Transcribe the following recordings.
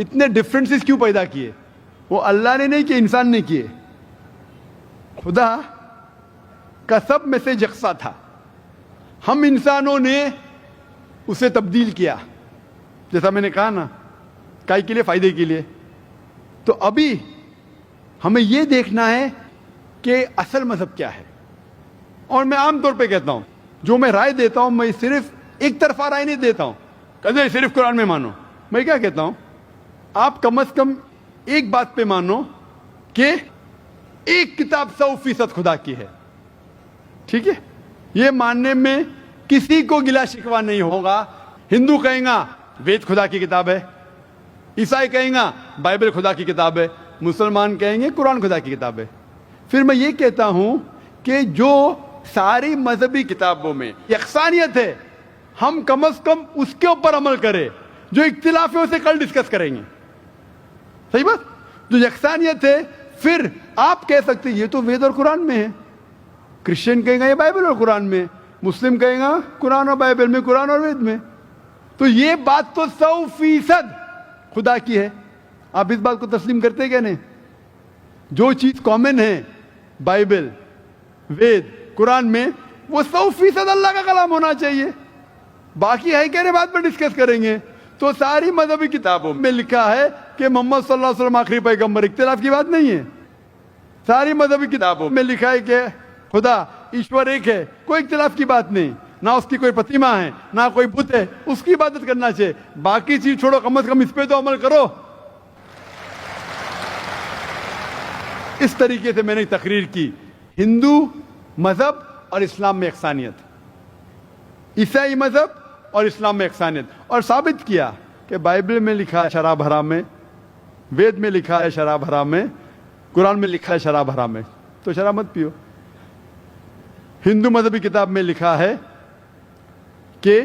اتنے ڈفرینسز کیوں پیدا کیے؟ وہ اللہ نے نہیں کیے، انسان نے کیے. خدا کا سب میں سے یکساں تھا، ہم انسانوں نے اسے تبدیل کیا. جیسا میں نے کہا نا، کائی کے لیے؟ فائدے کے لیے. تو ابھی ہمیں یہ دیکھنا ہے کہ اصل مذہب کیا ہے. اور میں عام طور پہ کہتا ہوں، جو میں رائے دیتا ہوں، میں صرف ایک طرفہ رائے نہیں دیتا ہوں کہ صرف قرآن میں مانو. میں کیا کہتا ہوں، آپ کم از کم ایک بات پہ مانو کہ ایک کتاب 100% خدا کی ہے. ٹھیک ہے؟ یہ ماننے میں کسی کو گلا شکوہ نہیں ہوگا. ہندو کہیں گا وید خدا کی کتاب ہے، عیسائی کہیں گا بائبل خدا کی کتاب ہے، مسلمان کہیں گے قرآن خدا کی کتاب ہے. پھر میں یہ کہتا ہوں کہ جو ساری مذہبی کتابوں میں یکسانیت ہے، ہم کم از کم اس کے اوپر عمل کریں. جو اختلاف ہے اسے کل ڈسکس کریں گے. صحیح بات؟ جو یکسانیت ہے، پھر آپ کہہ سکتے ہیں یہ تو وید اور قرآن میں ہے، کرسچن کہیں گا یہ بائبل اور قرآن میں، مسلم کہیں گا قرآن اور بائبل میں، قرآن اور وید میں. تو یہ بات تو 100% خدا کی ہے. آپ اس بات کو تسلیم کرتے کیا نہیں؟ جو چیز کامن ہے بائبل، وید، قرآن میں، وہ 100% اللہ کا کلام ہونا چاہیے. باقی ہے کہنے بات پر ڈسکس کریں گے. تو ساری مذہبی کتابوں میں لکھا ہے کہ محمد صلی اللہ علیہ وسلم آخری پیغمبر، اختلاف کی بات نہیں ہے. ساری مذہبی کتابوں میں لکھا ہے کہ خدا ایشور ایک ہے، کوئی اختلاف کی بات نہیں. نہ اس کی کوئی پرتیما ہے، نہ کوئی بت ہے، اس کی عبادت کرنا چاہیے. باقی چیز چھوڑو، کم از کم اس پہ تو عمل کرو. اس طریقے سے میں نے تقریر کی. ہندو مذہب اور اسلام میں یکسانیت، عیسائی مذہب اور اسلام میں یکسانیت، اور ثابت کیا کہ بائبل میں لکھا ہے شراب حرام ہے، وید میں لکھا ہے شراب حرام ہے، قرآن میں لکھا ہے شراب حرام ہے، تو شراب مت پیو. ہندو مذہبی کتاب میں لکھا ہے کہ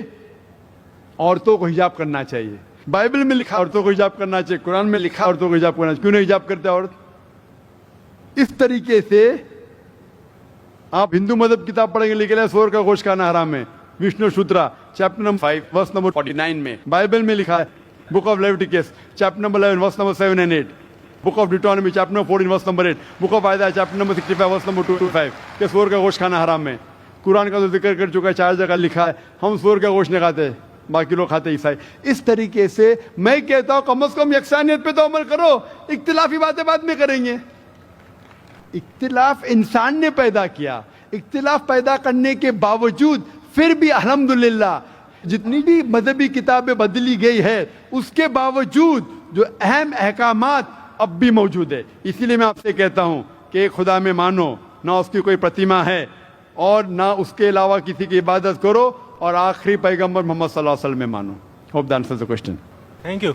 عورتوں کو حجاب کرنا چاہیے، بائبل میں لکھا عورتوں کو حجاب کرنا چاہیے، قرآن میں لکھا عورتوں کو حجاب کرنا چاہیے. کیوں نہیں حجاب کرتے عورت؟ اس طریقے سے آپ ہندو مذہب کتاب پڑھیں گے، لکھا ہے سور کا گوشت کھانا حرام ہے، وشنو شودرا چیپٹر نمبر 5 ورس نمبر 49 میں. بائبل میں لکھا ہے book of Leviticus chapter number 11 verse number 7 and 8، book of Deuteronomy chapter number 14 verse number 8، book of Isaiah chapter number 65 verse number 2 to 5 کہ سور کا گوشت کھانا حرام ہے. قرآن کا تو ذکر کر چکا ہے، 4 جگہ لکھا ہے ہم سور کا گوشت نہیں کھاتے، باقی لوگ کھاتے عیسائی. اس طریقے سے میں کہتا ہوں کم از کم یکسانیت پہ تو عمل کرو. اختلافی باتیں بعد میں کریں گے. اختلاف انسان نے پیدا کیا. اختلاف پیدا کرنے کے باوجود پھر بھی الحمدللہ جتنی بھی مذہبی کتابیں بدلی گئی ہے، اس کے باوجود جو اہم احکامات اب بھی موجود ہے. اسی لیے میں آپ سے کہتا ہوں کہ ایک خدا میں مانو، نہ اس کی کوئی پرتیما ہے اور نہ اس کے علاوہ کسی کی عبادت کرو، اور آخری پیغمبر محمد صلی اللہ علیہ وسلم میں مانو. Hope that answers the question. Thank you.